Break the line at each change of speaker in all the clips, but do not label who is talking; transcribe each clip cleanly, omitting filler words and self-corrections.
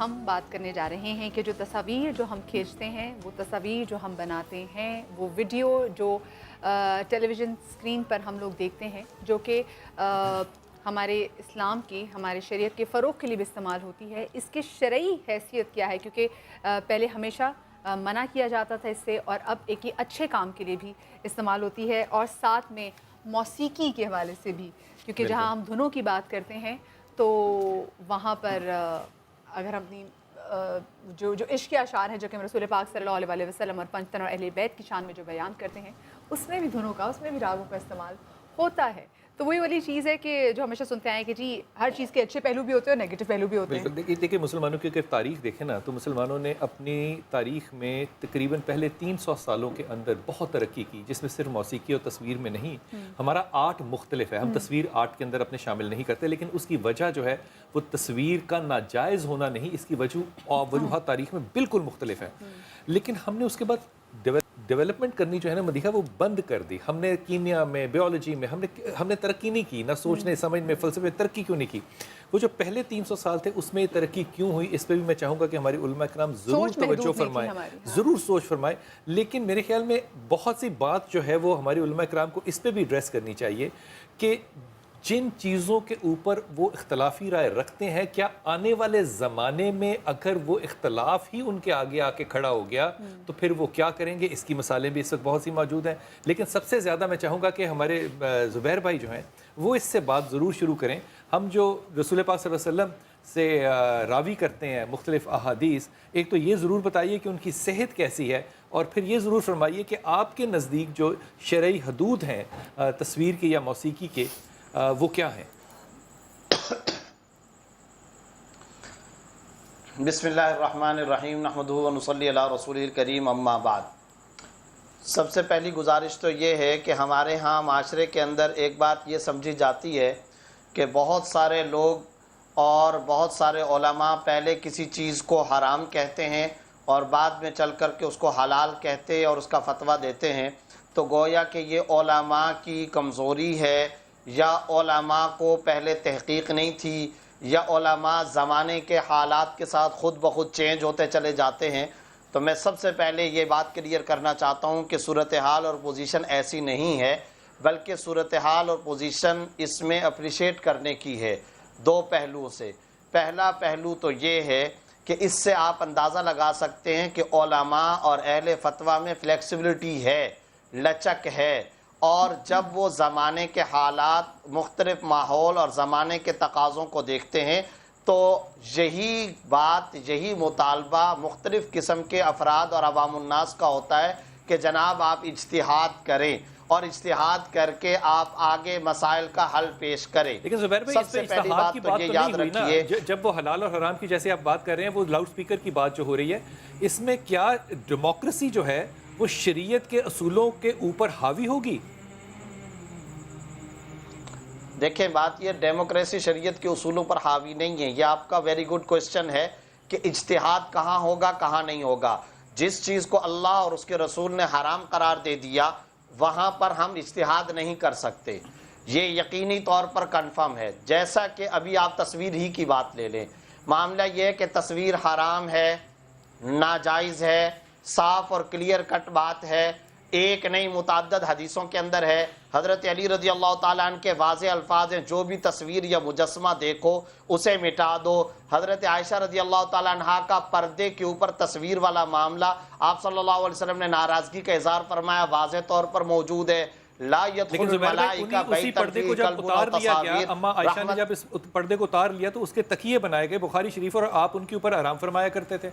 ہم بات کرنے جا رہے ہیں کہ جو تصاویر جو ہم کھینچتے ہیں، وہ تصاویر جو ہم بناتے ہیں، وہ ویڈیو جو ٹیلی ویژن اسکرین پر ہم لوگ دیکھتے ہیں، جو کہ ہمارے اسلام کی، ہمارے شریعت کے فروغ کے لیے بھی استعمال ہوتی ہے، اس کی شرعی حیثیت کیا ہے؟ کیونکہ پہلے ہمیشہ منع کیا جاتا تھا اس سے، اور اب ایک ہی اچھے کام کے لیے بھی استعمال ہوتی ہے، اور ساتھ میں موسیقی کے حوالے سے بھی، کیونکہ جہاں ہم دھنوں کی بات کرتے ہیں تو وہاں پر اگر ہم اپنی جو عشق کے اشعار ہیں جو کہ رسول پاک صلی اللہ علیہ وسلم اور پنجتن اور اہل بیت کی شان میں جو بیان کرتے ہیں، اس میں بھی دھنوں کا، اس میں بھی راگوں کا استعمال ہوتا ہے۔ تو وہی والی چیز ہے کہ جو ہمیشہ سنتے ہیں کہ جی ہر چیز کے اچھے پہلو بھی ہوتے ہیں اور نیگیٹو پہلو بھی ہوتے ہیں۔
بالکل، دیکھیے مسلمانوں کی اگر تاریخ دیکھیں نا تو مسلمانوں نے اپنی تاریخ میں تقریباً پہلے 300 سالوں کے اندر بہت ترقی کی، جس میں صرف موسیقی اور تصویر میں نہیں، ہمارا آرٹ مختلف ہے۔ ہم تصویر آرٹ کے اندر اپنے شامل نہیں کرتے، لیکن اس کی وجہ جو ہے وہ تصویر کا ناجائز ہونا نہیں، اس کی وجوہات تاریخ میں بالکل مختلف ہے۔ لیکن ہم نے اس کے بعد ڈیولپمنٹ کرنی جو ہے نا مدیحہ، وہ بند کر دی۔ ہم نے کیمیا میں، بیولوجی میں ہم نے ترقی نہیں کی، نہ سوچنے سمجھ میں، فلسفے میں ترقی کیوں نہیں کی۔ وہ جو پہلے 300 سال تھے اس میں ترقی کیوں ہوئی، اس پہ بھی میں چاہوں گا کہ ہماری علماء کرام ضرور توجہ فرمائیں، ضرور سوچ فرمائیں۔ لیکن میرے خیال میں بہت سی بات جو ہے وہ ہماری علماء کرام کو اس پہ بھی ایڈریس کرنی چاہیے کہ جن چیزوں کے اوپر وہ اختلافی رائے رکھتے ہیں، کیا آنے والے زمانے میں اگر وہ اختلاف ہی ان کے آگے آ کے کھڑا ہو گیا تو پھر وہ کیا کریں گے؟ اس کی مثالیں بھی اس وقت بہت سی موجود ہیں۔ لیکن سب سے زیادہ میں چاہوں گا کہ ہمارے زبیر بھائی جو ہیں وہ اس سے بات ضرور شروع کریں۔ ہم جو رسول پاک صلی اللہ علیہ وسلم سے راوی کرتے ہیں مختلف احادیث، ایک تو یہ ضرور بتائیے کہ ان کی صحت کیسی ہے، اور پھر یہ ضرور فرمائیے کہ آپ کے نزدیک جو شرعی حدود ہیں تصویر کے یا موسیقی کے، وہ کیا ہیں؟
بسم اللہ الرحمن الرحیم، نحمدہ و نصلی علی رسولہ الکریم، اما بعد۔ سب سے پہلی گزارش تو یہ ہے کہ ہمارے ہاں معاشرے کے اندر ایک بات یہ سمجھی جاتی ہے کہ بہت سارے لوگ اور بہت سارے علماء پہلے کسی چیز کو حرام کہتے ہیں اور بعد میں چل کر کے اس کو حلال کہتے اور اس کا فتویٰ دیتے ہیں، تو گویا کہ یہ علماء کی کمزوری ہے، یا علماء کو پہلے تحقیق نہیں تھی، یا علماء زمانے کے حالات کے ساتھ خود بخود چینج ہوتے چلے جاتے ہیں۔ تو میں سب سے پہلے یہ بات کلیئر کرنا چاہتا ہوں کہ صورتحال اور پوزیشن ایسی نہیں ہے، بلکہ صورتحال اور پوزیشن اس میں اپریشیٹ کرنے کی ہے دو پہلوؤں سے۔ پہلا پہلو تو یہ ہے کہ اس سے آپ اندازہ لگا سکتے ہیں کہ علماء اور اہل فتویٰ میں فلیکسیبلٹی ہے، لچک ہے، اور جب وہ زمانے کے حالات، مختلف ماحول اور زمانے کے تقاضوں کو دیکھتے ہیں تو یہی بات، یہی مطالبہ مختلف قسم کے افراد اور عوام الناس کا ہوتا ہے کہ جناب آپ اجتہاد کریں اور اجتہاد کر کے آپ آگے مسائل کا حل پیش کریں۔
لیکن زبیر بھائی اس پہ اجتہاد کی بات تو نہیں ہوئی نا، جب وہ حلال اور حرام کی جیسے آپ بات کر رہے ہیں، وہ لاؤڈ سپیکر کی بات جو ہو رہی ہے، اس میں کیا ڈیموکریسی جو ہے وہ شریعت کے اصولوں کے اوپر حاوی ہوگی؟
دیکھیں بات یہ ڈیموکریسی شریعت کے اصولوں پر حاوی نہیں ہے۔ یہ آپ کا ویری گڈ کوشچن ہے کہ اجتہاد کہاں ہوگا کہاں نہیں ہوگا۔ جس چیز کو اللہ اور اس کے رسول نے حرام قرار دے دیا وہاں پر ہم اجتہاد نہیں کر سکتے، یہ یقینی طور پر کنفرم ہے۔ جیسا کہ ابھی آپ تصویر ہی کی بات لے لیں، معاملہ یہ ہے کہ تصویر حرام ہے، ناجائز ہے، صاف اور کلیئر کٹ بات ہے، ایک نہیں متعدد حدیثوں کے اندر ہے۔ حضرت علی رضی اللہ تعالیٰ عنہ کے واضح الفاظ ہیں، جو بھی تصویر یا مجسمہ دیکھو اسے مٹا دو۔ حضرت عائشہ رضی اللہ تعالیٰ عنہ کا پردے کے اوپر تصویر والا معاملہ آپ صلی اللہ علیہ وسلم نے ناراضگی کا اظہار فرمایا، واضح طور پر موجود ہے۔ لا يدخل الملائکہ
اسی پردے کو جب اتار لیا گیا، اما عائشہ نے جب اس پردے کو اتار لیا تو اس کے تکیے بنائے گئے بخاری شریف، اور آپ ان کے اوپر آرام فرمایا کرتے تھے۔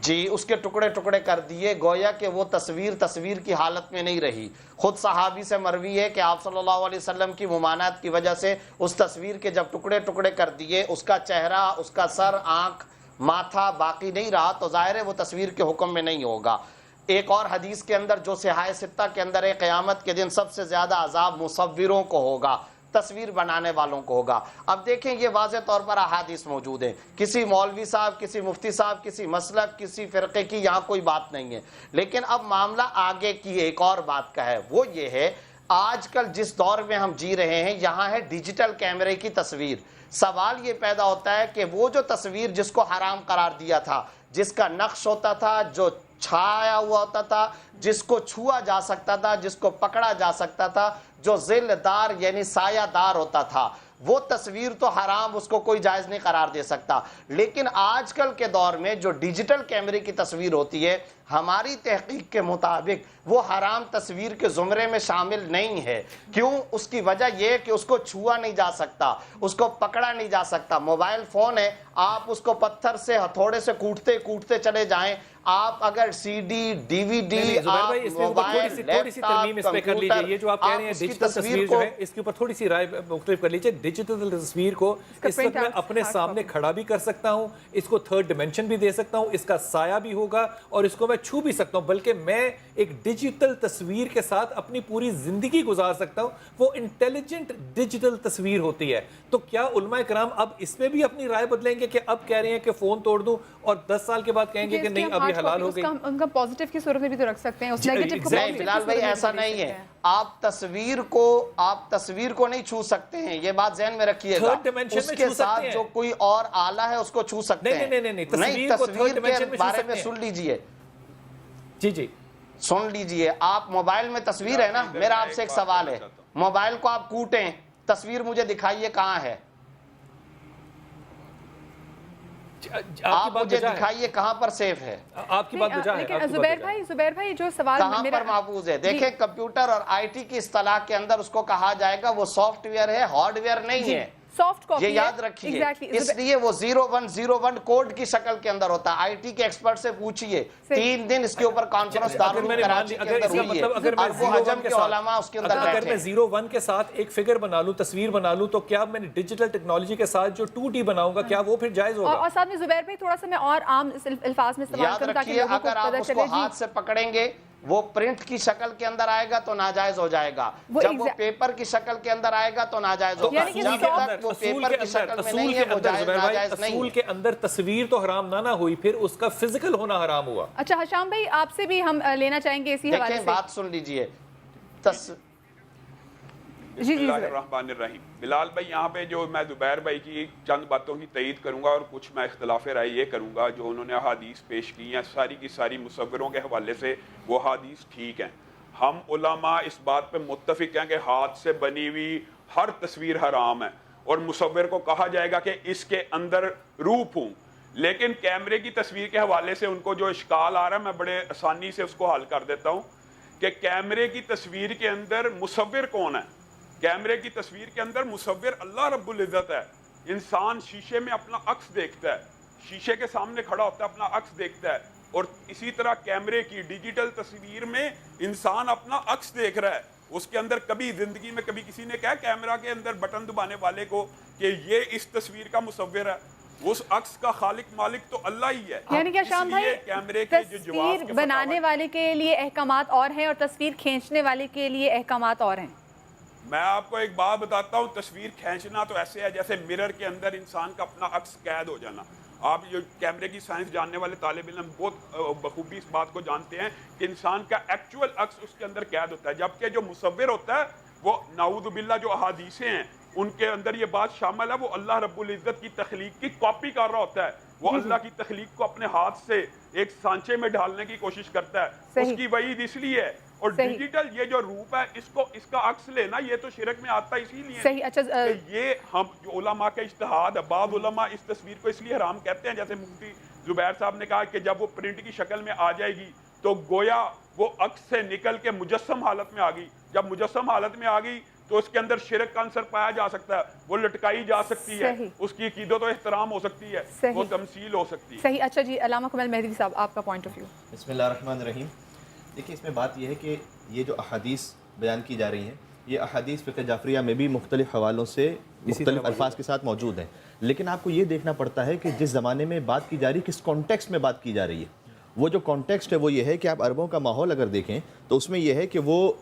جی، اس کے ٹکڑے ٹکڑے کر دیے، گویا کہ وہ تصویر کی حالت میں نہیں رہی۔ خود صحابی سے مروی ہے کہ آپ صلی اللہ علیہ وسلم کی ممانعت کی وجہ سے اس تصویر کے جب ٹکڑے ٹکڑے کر دیے، اس کا چہرہ، اس کا سر، آنکھ، ماتھا باقی نہیں رہا، تو ظاہر ہے وہ تصویر کے حکم میں نہیں ہوگا۔ ایک اور حدیث کے اندر جو صحاح ستہ کے اندر ہے، قیامت کے دن سب سے زیادہ عذاب مصوروں کو ہوگا، تصویر بنانے والوں کو ہوگا۔ اب دیکھیں یہ واضح طور پر احادیث موجود ہیں، کسی مولوی صاحب، کسی مفتی صاحب، کسی مسلک، کسی فرقے کی یہاں کوئی بات نہیں ہے۔ لیکن اب معاملہ آگے کی ایک اور بات کا ہے، وہ یہ ہے آج کل جس دور میں ہم جی رہے ہیں یہاں ہے ڈیجیٹل کیمرے کی تصویر. سوال یہ پیدا ہوتا ہے کہ وہ جو تصویر جس کو حرام قرار دیا تھا, جس کا نقش ہوتا تھا, جو چھایا ہوا ہوتا تھا, جس کو چھوا جا سکتا تھا, جس کو پکڑا جا سکتا تھا, جو ظل دار یعنی سایہ دار ہوتا تھا, وہ تصویر تو حرام, اس کو کوئی جائز نہیں قرار دے سکتا. لیکن آج کل کے دور میں جو ڈیجیٹل کیمرے کی تصویر ہوتی ہے, ہماری تحقیق کے مطابق وہ حرام تصویر کے زمرے میں شامل نہیں ہے. کیوں؟ اس کی وجہ یہ کہ اس کو چھوا نہیں جا سکتا, اس کو پکڑا نہیں جا سکتا. موبائل فون ہے, آپ اس کو پتھر سے ہتھوڑے سے کوٹتے کوٹتے چلے جائیں, آپ اگر سی ڈی ڈی وی ڈی موبائل
تھوڑی سی ترمیم اس پہ کر لیجئے. یہ جو آپ کہہ رہے ہیں ڈیجیٹل تصویر جو ہے اس کے اوپر تھوڑی سی رائے مختلف کر لیجئے. ڈیجیٹل تصویر کو اس وقت میں اپنے سامنے کھڑا بھی کر سکتا ہوں, اس کو تھرڈ ڈیمنشن بھی دے سکتا ہوں, اس کا سایہ بھی ہوگا اور اس کو میں چھو بھی سکتا ہوں, بلکہ میں ایک ڈیجیٹل تصویر کے ساتھ اپنی پوری زندگی گزار سکتا ہوں. وہ انٹیلیجنٹ ڈیجیٹل تصویر ہوتی ہے. تو کیا علماء کرام اب اس میں بھی اپنی رائے بدلیں گے کہ اب کہہ رہے ہیں کہ فون توڑ دوں اور 10 سال کے بعد کہیں گے کہ نہیں ابھی حلال ہو گئی؟
ان کا پوزیٹیو کی صورت میں بھی تو رکھ سکتے ہیں, اس نیگیٹو کو
نہیں بلال بھائی ایسا نہیں ہے. آپ تصویر کو نہیں چھو سکتے ہیں, یہ بات ذہن میں رکھیے گا. اس کے ساتھ جو کوئی اور آلہ ہے اس کو چھو سکتے ہیں.
نہیں,
تصویر کے بارے میں سن لیجئے.
جی
سن لیجئے. آپ موبائل میں تصویر ہے نا, میرا آپ سے ایک سوال ہے, موبائل کو آپ کوٹیں, تصویر مجھے دکھائیے کہاں ہے, آپ مجھے دکھائیے کہاں پر سیف ہے.
آپ کی بات بجا ہے.
لیکن زبیر بھائی جو سوال
کہاں پر محفوظ ہے؟ دیکھیں کمپیوٹر اور آئی ٹی کی اصطلاح کے اندر اس کو کہا جائے گا وہ سافٹ ویئر ہے, ہارڈ ویئر نہیں ہے.
سافٹ کاپی
یہ یاد رکھیے, اس لیے وہ 0101 کوڈ کی شکل کے اندر ہوتا ہے. آئی ٹی کے ایکسپرٹ سے پوچھئے, 3 دن اس کے اوپر کانفرنس دارالعلوم کراچی کے اندر ہوئی ہے, اور وہ عجم کے علماء اس کے اندر بیٹھے.
اگر میں 01 کے ساتھ ایک فگر بنا لوں, تصویر بنا لوں, تو کیا میں ڈیجیٹل ٹیکنالوجی کے ساتھ جو 2D بناؤں گا کیا وہ پھر جائز ہوگا؟
اور ساتھ میں زبیر بھائی تھوڑا سا میں اور عام الفاظ میں استعمال کروں تاکہ لوگوں کو پتہ چلے.
اگر آپ اس کو ہاتھ سے پکڑیں گے وہ پرنٹ کی شکل کے اندر آئے گا تو ناجائز ہو جائے گا, جب وہ پیپر کی شکل کے اندر آئے گا تو ناجائز ہوگا. جب تک وہ پیپر کی شکل میں نہیں ہے وہ ناجائز نہیں.
اصول کے اندر تصویر تو حرام نہ ہوئی, پھر اس کا فزیکل ہونا حرام ہوا.
اچھا حشام بھائی آپ سے بھی ہم لینا چاہیں گے اسی حوالے سے.
دیکھیں بات سن لیجئے.
بسم اللہ الرحمن الرحیم. بلال بھائی یہاں پہ جو میں زبیر بھائی کی چند باتوں کی تائید کروں گا اور کچھ میں اختلاف رائے یہ کروں گا. جو انہوں نے احادیث پیش کی ہیں ساری کی ساری مصوروں کے حوالے سے وہ احادیث ٹھیک ہیں. ہم علماء اس بات پہ متفق ہیں کہ ہاتھ سے بنی ہوئی ہر تصویر حرام ہے اور مصور کو کہا جائے گا کہ اس کے اندر روح ہوں. لیکن کیمرے کی تصویر کے حوالے سے ان کو جو اشکال آ رہا ہے میں بڑے آسانی سے اس کو حل کر دیتا ہوں کہ کیمرے کی تصویر کے اندر مصور کون ہے؟ کیمرے کی تصویر کے اندر مصور اللہ رب العزت ہے. انسان شیشے میں اپنا عکس دیکھتا ہے, شیشے کے سامنے کھڑا ہوتا ہے اپنا عکس دیکھتا ہے, اور اسی طرح کیمرے کی ڈیجیٹل تصویر میں انسان اپنا عکس دیکھ رہا ہے. اس کے اندر کبھی زندگی میں کبھی کسی نے کہا کیمرہ کے اندر بٹن دبانے والے کو کہ یہ اس تصویر کا مصور ہے؟ اس عکس کا خالق مالک تو اللہ ہی ہے.
یعنی کہ شام بھائی تصویر بنانے والے کے لیے احکامات اور ہیں اور تصویر کھینچنے والے کے لیے احکامات اور ہیں.
میں آپ کو ایک بات بتاتا ہوں, تصویر کھینچنا تو ایسے ہے جیسے مرر کے اندر انسان کا اپنا عکس قید ہو جانا. آپ جو کیمرے کی سائنس جاننے والے طالب علم بہت بخوبی اس بات کو جانتے ہیں کہ انسان کا ایکچول عکس اس کے اندر قید ہوتا ہے, جبکہ جو مصور ہوتا ہے وہ نعوذ باللہ جو احادیثیں ہیں ان کے اندر یہ بات شامل ہے, وہ اللہ رب العزت کی تخلیق کی کاپی کر رہا ہوتا ہے. وہ اللہ کی تخلیق کو اپنے ہاتھ سے ایک سانچے میں ڈالنے کی کوشش کرتا ہے. اس کی وعید اس لیے ہے. اور ڈیجیٹل یہ جو روپ ہے اس کا عکس لینا یہ تو شرک میں آتا ہے. اسی لیے کہ یہ ہم جو علماء کا اجتہاد ہے, بعض علماء اس تصویر کو اس لیے حرام کہتے ہیں, جیسے مفتی زبیر صاحب نے کہا کہ جب وہ پرنٹ کی شکل میں آ جائے گی تو گویا وہ عکس سے نکل کے مجسم حالت میں آ گئی. جب مجسم حالت میں آ گئی تو اس کے اندر شرک کا عنصر پایا جا سکتا ہے, وہ لٹکائی جا سکتی ہے, اس کی عقیدت و احترام ہو سکتی ہے, وہ تمثیل ہو سکتی ہے.
صحیح. اچھا جی علامہ کمال مہدوی صاحب آپ کا پوائنٹ آف ویو.
بسم اللہ الرحمن الرحیم. دیکھیں اس میں بات یہ ہے کہ یہ جو احادیث بیان کی جا رہی ہیں یہ احادیث فقہ جعفریہ میں بھی مختلف حوالوں سے مختلف الفاظ کے ساتھ موجود ہیں, لیکن آپ کو یہ دیکھنا پڑتا ہے کہ جس زمانے میں بات کی جا رہی ہے کس کانٹیکسٹ میں بات کی جا رہی ہے. وہ جو کانٹیکسٹ ہے وہ یہ ہے کہ آپ عربوں کا ماحول اگر دیکھیں تو اس میں یہ ہے کہ وہ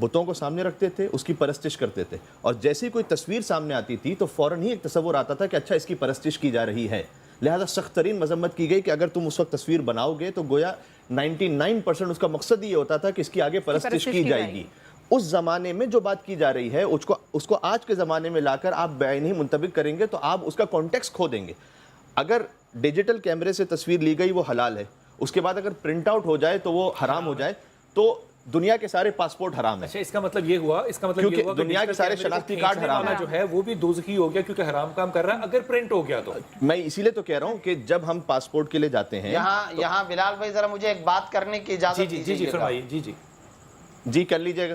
بتوں کو سامنے رکھتے تھے, اس کی پرستش کرتے تھے, اور جیسی کوئی تصویر سامنے آتی تھی تو فوراً ہی ایک تصور آتا تھا کہ اچھا اس کی پرستش کی جا رہی ہے. لہذا سخت ترین مذمت کی گئی کہ اگر تم اس وقت تصویر بناؤ گے تو گویا 99% اس کا مقصد یہ ہوتا تھا کہ اس کی آگے پرستش کی جائے گی. اس زمانے میں جو بات کی جا رہی ہے اس کو آج کے زمانے میں لا کر آپ بعین ہی منطبق کریں گے تو آپ اس کا کانٹیکسٹ کھو دیں گے. اگر ڈیجیٹل کیمرے سے تصویر لی گئی وہ حلال ہے, اس کے بعد اگر پرنٹ آؤٹ ہو جائے تو وہ حرام ہو جائے, تو دنیا کے سارے پاسپورٹ حرام ہیں.
اچھا, اس کا مطلب یہ ہوا کہ
دنیا کے سارے شناختی کارڈ حرام ہیں,
جو ہے وہ بھی دوزخی ہو گیا کیونکہ حرام کام کر رہا ہے اگر پرنٹ ہو گیا. تو
میں اسی لیے تو کہہ رہا ہوں کہ جب ہم پاسپورٹ کے لیے جاتے ہیں
یہاں بلال بھائی ذرا مجھے ایک بات کرنے کی اجازت دیجیے.
جی فرمائیے.
جی کر لیجئے گا.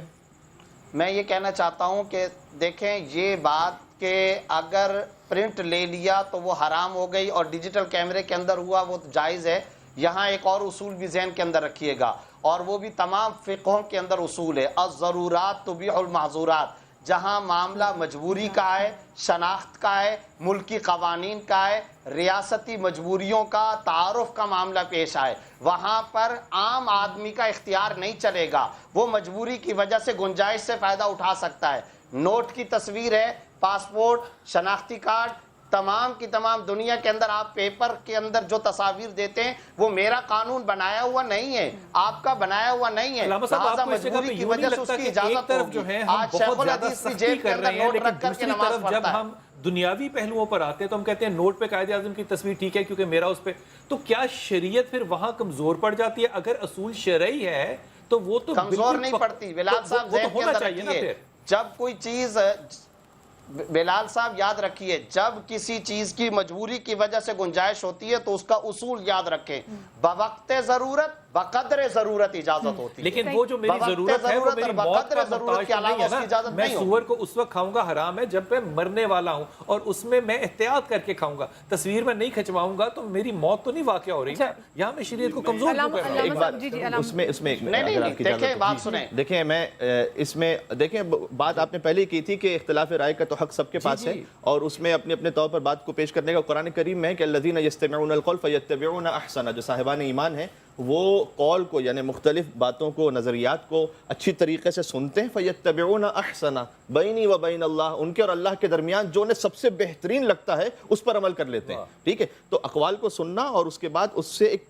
میں یہ کہنا چاہتا ہوں کہ دیکھیں یہ بات کہ اگر پرنٹ لے لیا تو وہ حرام ہو گئی اور ڈیجیٹل کیمرے کے اندر ہوا وہ جائز ہے. یہاں ایک اور اصول بھی ذہن کے اندر رکھیے گا, اور وہ بھی تمام فقہوں کے اندر اصول ہے, الضرورات تبیح المحظورات. جہاں معاملہ مجبوری کا ہے, شناخت کا ہے, ملکی قوانین کا ہے, ریاستی مجبوریوں کا, تعارف کا معاملہ پیش آئے, وہاں پر عام آدمی کا اختیار نہیں چلے گا. وہ مجبوری کی وجہ سے گنجائش سے فائدہ اٹھا سکتا ہے. نوٹ کی تصویر ہے, پاسپورٹ, شناختی کارڈ, تمام کی تمام دنیا کے اندر آپ پیپر کے اندر جو تصاویر دیتے ہیں وہ میرا قانون بنایا ہوا نہیں ہے, آپ کا بنایا ہوا نہیں ہے, لہذا مجبوری کی وجہ سے اس کی اجازت ہوگی. آج شیخ الحدیث کی جیب کے اندر نوٹ رکھ کر کے نماز پڑھتا ہے.
دنیاوی پہلوؤں پر آتے ہیں تو ہم کہتے ہیں نوٹ پہ قائد اعظم کی تصویر ٹھیک ہے کیونکہ میرا اس پہ, تو کیا شریعت پھر وہاں کمزور پڑ جاتی ہے؟ اگر اصول شرعی ہے تو وہ تو
کمزور نہیں پڑتی. بلال صاحب ذہن کے اندر رکھیے, جب کوئی چیز, بلال صاحب یاد رکھیے, جب کسی چیز کی مجبوری کی وجہ سے گنجائش ہوتی ہے تو اس کا اصول یاد رکھیں, بوقت ضرورت بقدر ضرورت اجازت ہوتی ہے.
لیکن وہ جو میری ضرورت ہے وہ میری موت کا محتاج نہیں ہے نا. میں سور کو اس وقت کھاؤں گا حرام ہے جب میں مرنے والا ہوں, اور اس میں میں احتیاط کر کے کھاؤں گا. تصویر میں نہیں کھچواؤں گا تو میری موت تو نہیں واقع ہو رہی نا. یہاں میں شریعت کو کمزور کیوں کر رہا ہوں؟
ایک بات اس میں
دیکھیں بات سنیں,
دیکھیں میں اس میں دیکھیں بات آپ نے پہلے کی تھی کہ اختلاف رائے کا تو حق سب کے پاس ہے, اور اس میں اپنے اپنے طور پر بات کو پیش کرنے کا قرآن کریم میں کہ الذین یستمعون القول فیتبعون احسنہ, جو صاحبان ایمان ہیں وہ قول کو یعنی مختلف باتوں کو, نظریات کو اچھی طریقے سے سنتے ہیں. فیتبعون احسنہ, بینی و بین اللہ, ان کے اور اللہ کے درمیان جو انہیں سب سے بہترین لگتا ہے اس پر عمل کر لیتے ہیں. ٹھیک ہے, تو اقوال کو سننا اور اس کے بعد اس سے ایک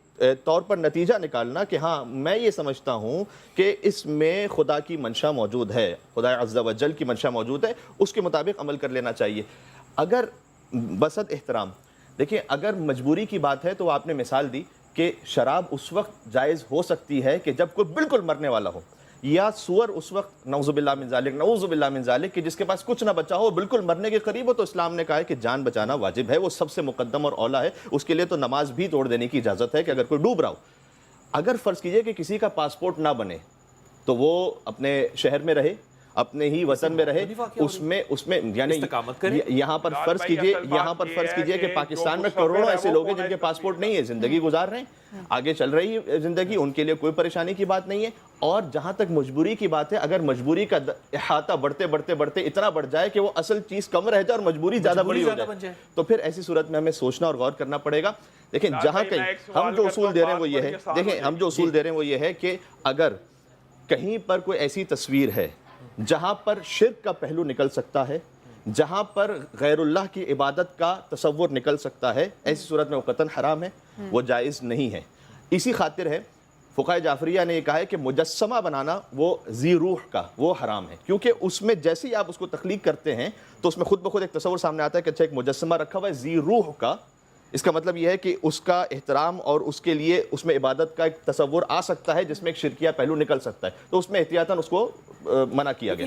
طور پر نتیجہ نکالنا کہ ہاں میں یہ سمجھتا ہوں کہ اس میں خدا کی منشا موجود ہے, خدا عز و جل کی منشا موجود ہے, اس کے مطابق عمل کر لینا چاہیے. اگر بسط احترام دیکھیں, اگر مجبوری کی بات ہے تو آپ نے مثال دی کہ شراب اس وقت جائز ہو سکتی ہے کہ جب کوئی بالکل مرنے والا ہو, یا سور اس وقت نعوذ باللہ من ذالک کہ جس کے پاس کچھ نہ بچا ہو, بالکل مرنے کے قریب ہو, تو اسلام نے کہا ہے کہ جان بچانا واجب ہے, وہ سب سے مقدم اور اولا ہے. اس کے لیے تو نماز بھی توڑ دینے کی اجازت ہے کہ اگر کوئی ڈوب رہا ہو. اگر فرض کیجئے کہ کسی کا پاسپورٹ نہ بنے تو وہ اپنے شہر میں رہے, اپنے ہی وطن میں رہے, اس میں یعنی یہاں پر فرض کیجئے کہ پاکستان میں کروڑوں ایسے لوگ ہیں جن کے پاسپورٹ نہیں ہے, زندگی گزار رہے ہیں, آگے چل رہی ہے زندگی, ان کے لیے کوئی پریشانی کی بات نہیں ہے. اور جہاں تک مجبوری کی بات ہے, اگر مجبوری کا احاطہ بڑھتے اتنا بڑھ جائے کہ وہ اصل چیز کم رہ جائے اور مجبوری زیادہ بڑی ہو جائے, تو پھر ایسی صورت میں ہمیں سوچنا اور غور کرنا پڑے گا. دیکھیں جہاں کہیں ہم جو اصول دے رہے ہیں وہ یہ ہے کہ اگر کہیں پر کوئی ایسی تصویر ہے جہاں پر شرک کا پہلو نکل سکتا ہے, جہاں پر غیر اللہ کی عبادت کا تصور نکل سکتا ہے, ایسی صورت میں وہ قطعاً حرام ہے, وہ جائز نہیں ہے. اسی خاطر ہے فقہائے جعفریہ نے یہ کہا ہے کہ مجسمہ بنانا وہ ذی روح کا وہ حرام ہے, کیونکہ اس میں جیسے ہی آپ اس کو تخلیق کرتے ہیں تو اس میں خود بخود ایک تصور سامنے آتا ہے کہ اچھا ایک مجسمہ رکھا ہوا ہے ذی روح کا, اس کا مطلب یہ ہے کہ اس کا احترام اور اس کے لیے اس میں عبادت کا ایک تصور آ سکتا ہے جس میں ایک شرکیہ پہلو نکل سکتا ہے, تو اس میں احتیاطاً اس کو منع کیا گیا.